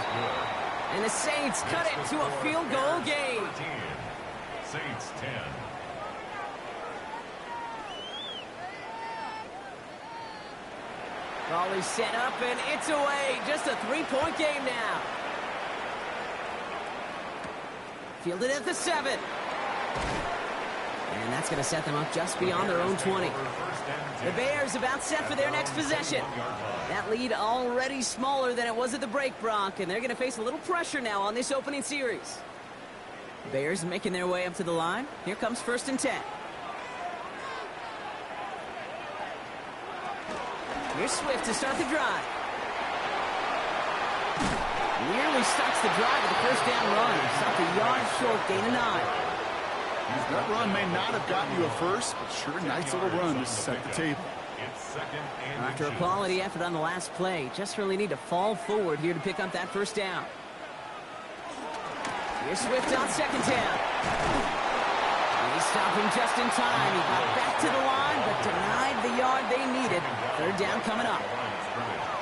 And the Saints cut it to a field goal game. Saints 10. Ball is set up, and it's away. Just a 3-point game now. Fielded at the 7. And that's going to set them up just beyond their own 20. The Bears about set for their next possession. That lead already smaller than it was at the break, Brock, and they're going to face a little pressure now on this opening series. Bears making their way up to the line. Here comes 1st and 10. Here's Swift to start the drive. Nearly starts the drive with the first down run. Stopped a yard short, gain of 9. That run may not have gotten you a first, but sure, nice little run to set the table. After a quality effort on the last play, just really need to fall forward here to pick up that first down. Here's Swift on 2nd down. And he stopped him just in time. He got back to the line, but denied the yard they needed. 3rd down coming up.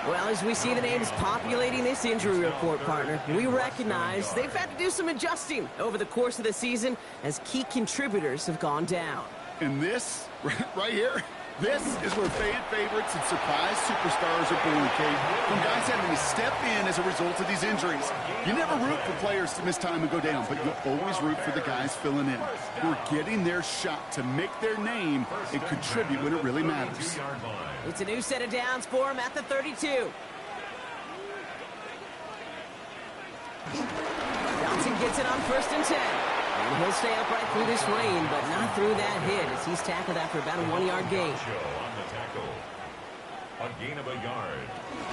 Well, as we see the names populating this injury report, partner, we recognize they've had to do some adjusting over the course of the season as key contributors have gone down. And this, right here, this is where faded favorites and surprise superstars are born, Kate. From guys having to step in as a result of these injuries. You never root for players to miss time and go down, but you always root for the guys filling in, who are getting their shot to make their name and contribute when it really matters. It's a new set of downs for him at the 32. Johnson gets it on 1st and 10. And he'll stay upright through this rain, but not through that hit as he's tackled after about a 1-yard gain. A gain of a yard.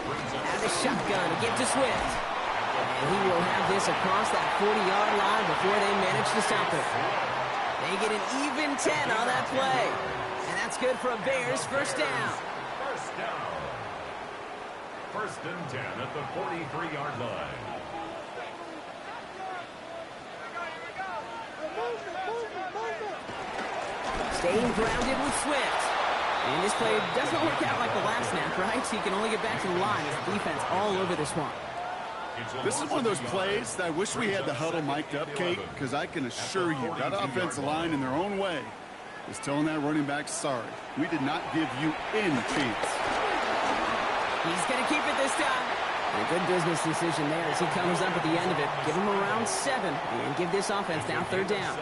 Out of the shotgun to give to Swift. And he will have this across that 40-yard line before they manage to stop it. They get an even 10 on that play. And that's good for a Bears first down. First down. 1st and 10 at the 43-yard line. Staying grounded with Swift. And this play doesn't work out like the last snap, right? He can only get back to the line as the defense all over this one. This is one of those plays that I wish we had the huddle mic'd up, Kate, because I can assure you that offensive line in their own way is telling that running back, sorry, we did not give you any chance. He's going to keep it this time. A good business decision there as he comes up at the end of it. Give him around 7 and give this offense now 3rd down.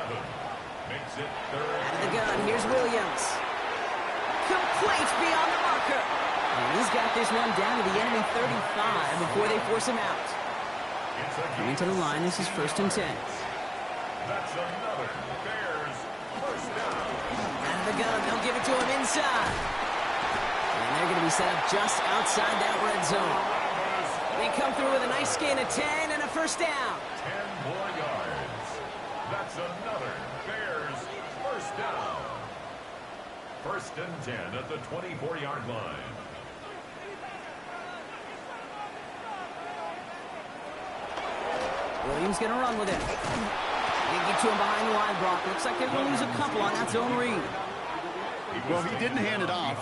Out of the gun, here's Williams. Complete beyond the marker. And he's got this one down to the enemy 35 before they force him out. Coming to the line, this is 1st and 10. That's another Bears first down. Out of the gun, they'll give it to him inside. And they're going to be set up just outside that red zone. They come through with a nice gain of 10 and a first down. 10 more yards. That's another Bears first down. 1st and 10 at the 24-yard line. Williams going to run with it. They get to him behind the line, Brock. Looks like they're going to lose a couple on that zone read. Well, he didn't hand it off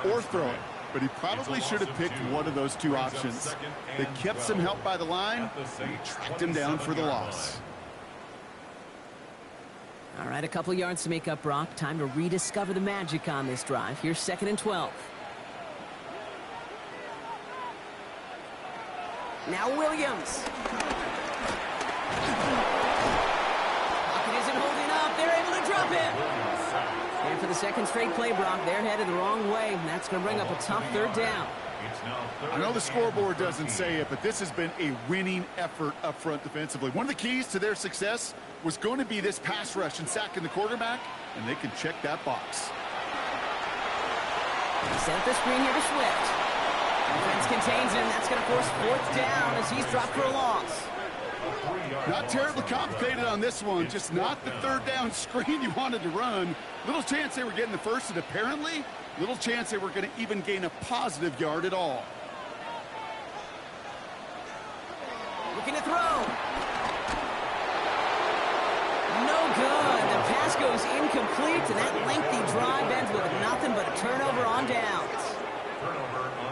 or throw it, but he probably should have picked one of those two options. They kept some help by the line and tracked him down for the loss. All right, a couple yards to make up, Brock. Time to rediscover the magic on this drive. Here's 2nd and 12. Now Williams. Pocket isn't holding up. They're able to drop him. And for the 2nd straight play, Brock, they're headed the wrong way. And that's going to bring up a tough 3rd down. I know the scoreboard doesn't say it, but this has been a winning effort up front defensively. One of the keys to their success was going to be this pass rush and sacking the quarterback, and they can check that box. Set up the screen here to Swift. Defense contains him. That's going to force 4th down as he's dropped for a loss. Not terribly complicated on this one, just not the 3rd down screen you wanted to run. Little chance they were getting the first, and apparently little chance they were going to even gain a positive yard at all. Looking to throw. No good. The pass goes incomplete, and that lengthy drive ends with nothing but a turnover on downs.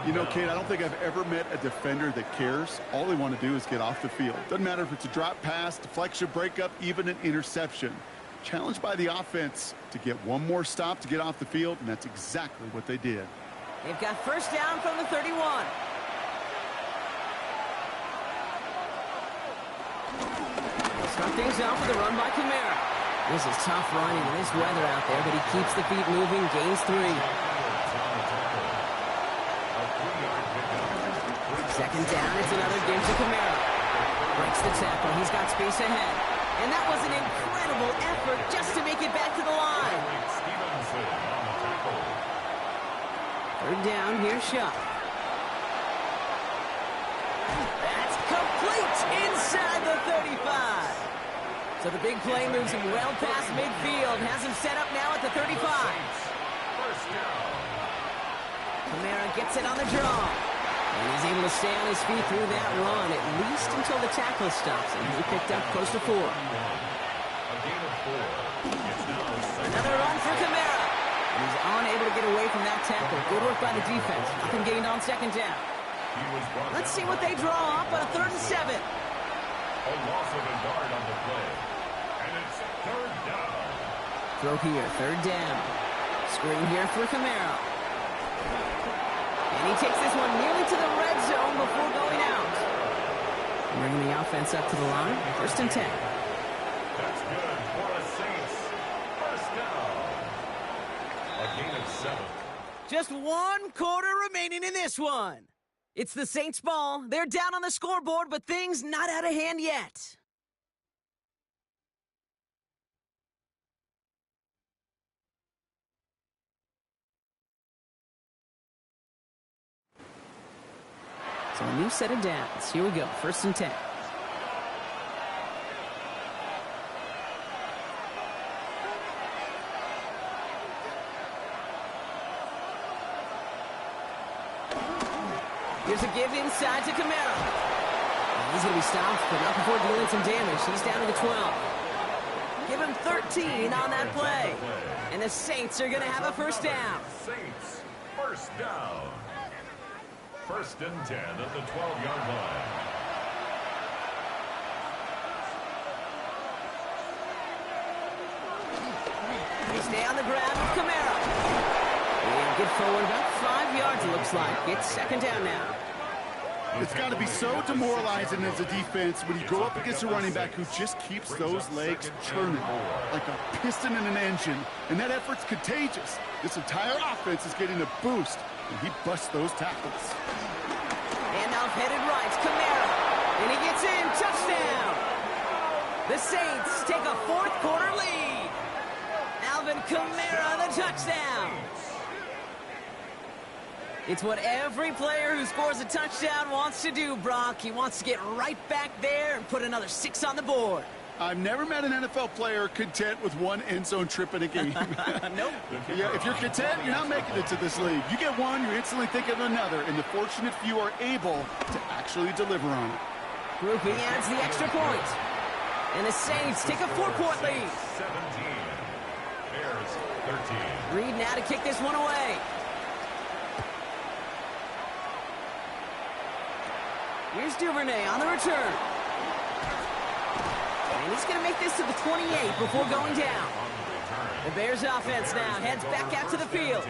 You know, Kate, I don't think I've ever met a defender that cares. All they want to do is get off the field. Doesn't matter if it's a drop pass, deflection, breakup, even an interception. Challenged by the offense to get one more stop to get off the field, and that's exactly what they did. They've got 1st down from the 31. Start things off with a run by Kamara. This is tough running in this weather out there, but he keeps the feet moving, gains 3. 2nd down, it's another give to Kamara. Breaks the tackle, he's got space ahead. And that was an incredible effort just to make it back to the line. 3rd down, here's Shuck. That's complete inside the 35. So the big play moves him well past midfield. Has him set up now at the 35. Kamara gets it on the draw. And he's able to stay on his feet through that run, at least until the tackle stops. And he picked up close to 4. Another run for Kamara. And he's unable to get away from that tackle. Good work by the defense. Nothing gained on 2nd down. Let's see what they draw up on a 3rd and 7. A loss of a yard on the play. And it's 3rd down. Throw here, 3rd down. Screen here for Kamara. And he takes this one nearly to the red zone before going out. Bringing the offense up to the line. 1st and 10. That's good for a Saints. 1st down. A gain of 7. Just 1 quarter remaining in this one. It's the Saints' ball. They're down on the scoreboard, but things not out of hand yet. So a new set of downs. Here we go. 1st and 10. Here's a give inside to Kamara. He's going to be stopped, but not before dealing some damage. He's down to the 12. Give him 13 on that play. And the Saints are going to have a 1st down. Saints, 1st down. 1st and 10 at the 12-yard line. They stay on the ground with Kamara. And get forward about 5 yards, it looks like. It's 2nd down now. It's got to be so demoralizing as a defense when you go up against a running back who just keeps those legs churning like a piston in an engine. And that effort's contagious. This entire offense is getting a boost, and he busts those tackles. And off headed right, Kamara. And he gets in, touchdown. The Saints take a 4th quarter lead. Alvin Kamara, the touchdown. It's what every player who scores a touchdown wants to do, Brock. He wants to get right back there and put another 6 on the board. I've never met an NFL player content with one end zone trip in a game. Nope. Yeah, if you're content, you're not making it to this league. You get one, you instantly think of another, and the fortunate few are able to actually deliver on it. Grouping adds the extra point. And the Saints take a 4-point lead. 17. Bears 13. Reed now to kick this one away. Here's Duvernay on the return. And he's going to make this to the 28 before going down. The Bears offense now heads back out to the field.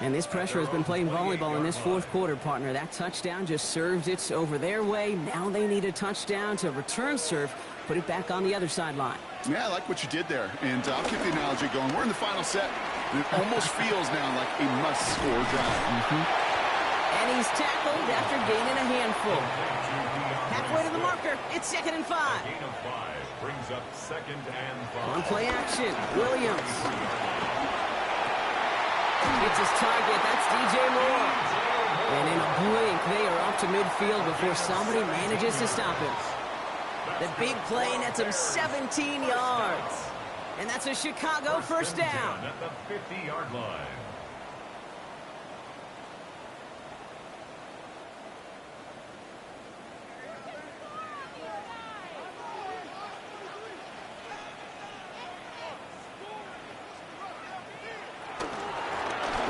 And this pressure has been playing volleyball in this fourth quarter, partner. That touchdown just served it over their way. Now they need a touchdown to return serve, put it back on the other sideline. Yeah, I like what you did there. And I'll keep the analogy going. We're in the final set. And it almost feels now like a must-score drive. And he's tackled after gaining a handful. Halfway to the marker. It's 2nd and 5. Gain of 5 brings up 2nd and 5. On play action, Williams. It's his target. That's DJ Moore. And in a blink, they are up to midfield before somebody manages to stop him. The big play nets him 17 yards. And that's a Chicago first down. At the 50-yard line.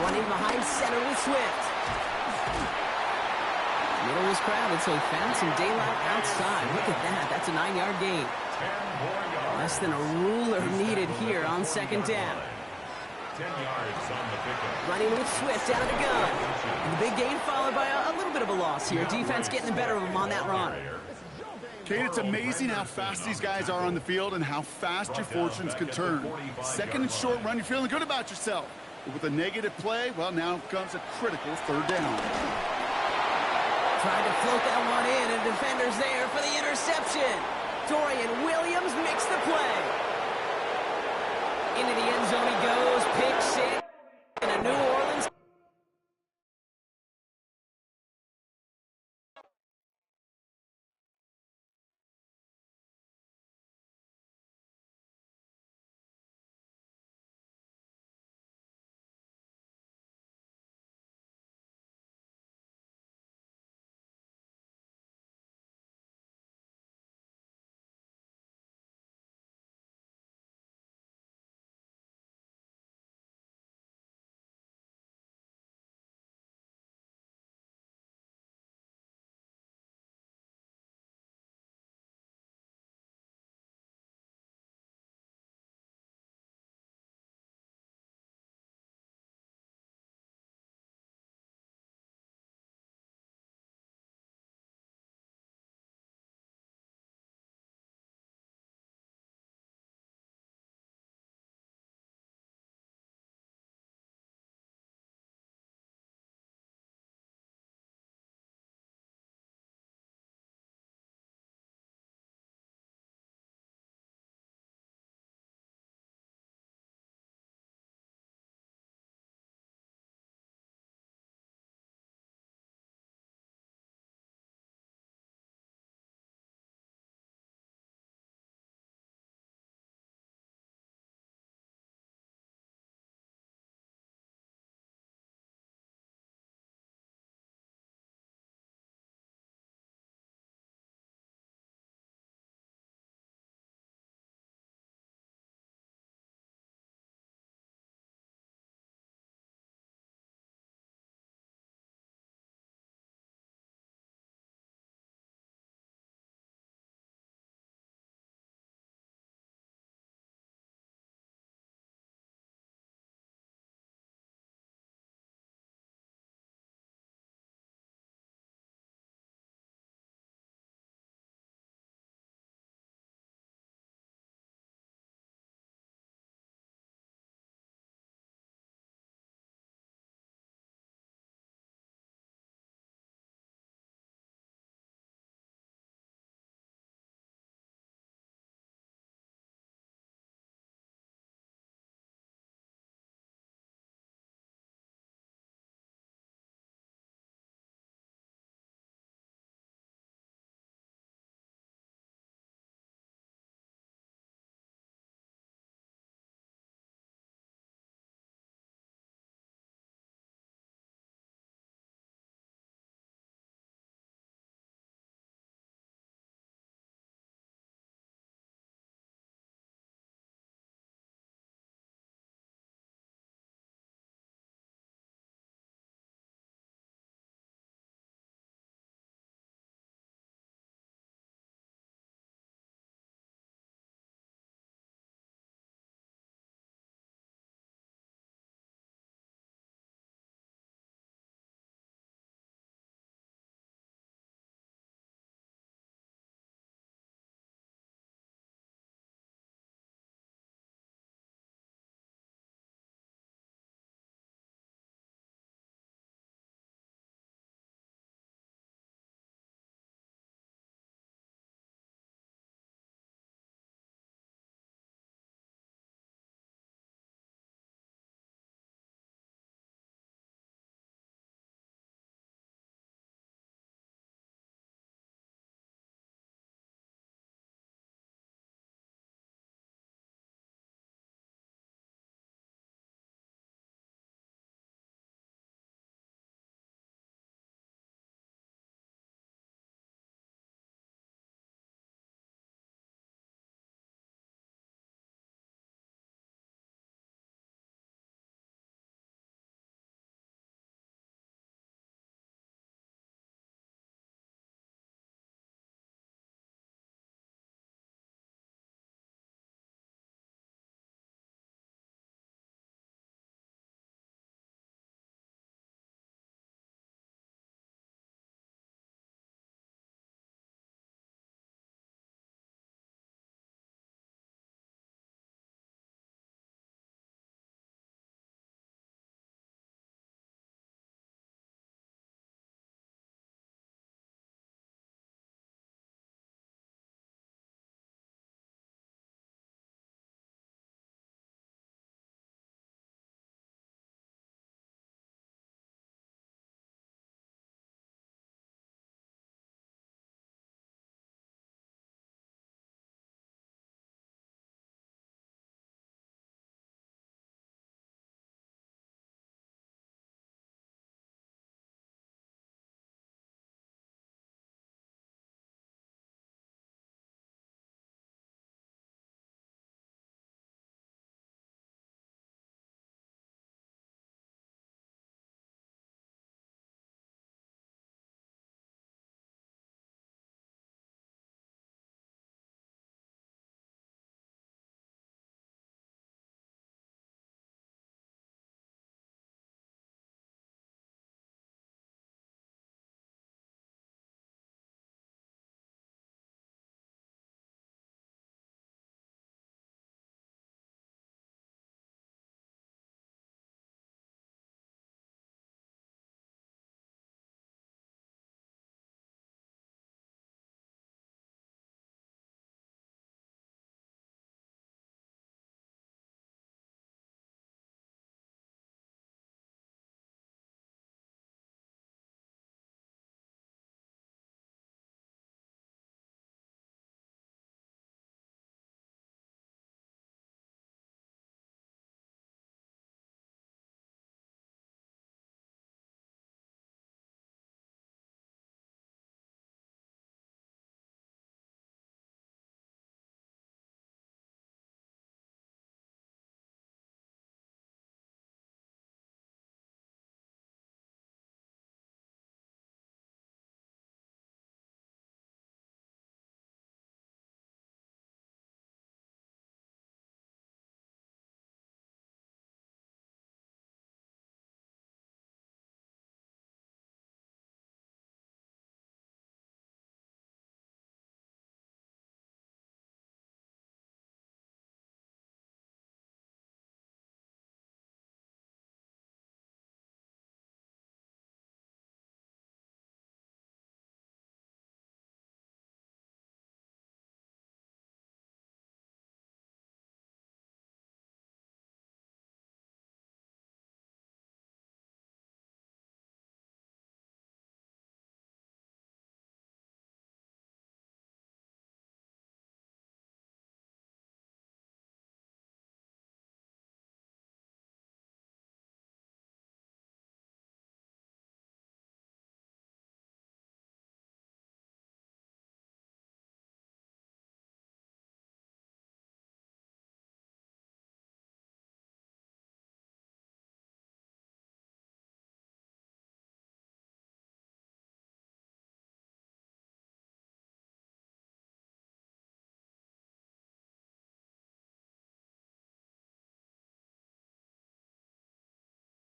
Running behind center with Swift. Middle was crowded, so he found some daylight outside. Look at that. That's a 9-yard gain. 10 more yards. Less than a ruler needed here on 2nd down. 10 yards on the pickup. Running with Swift out of the gun. And the big gain followed by a little bit of a loss here. Defense getting the better of him on that run. Kate, it's amazing how fast these guys are on the field and how fast your fortunes can turn. 2nd and short run, you're feeling good about yourself. But with a negative play, well, now comes a critical 3rd down. Tried to float that one in, and defenders there for the interception. Dorian Williams makes the play. Into the end zone he goes, pick six, and a New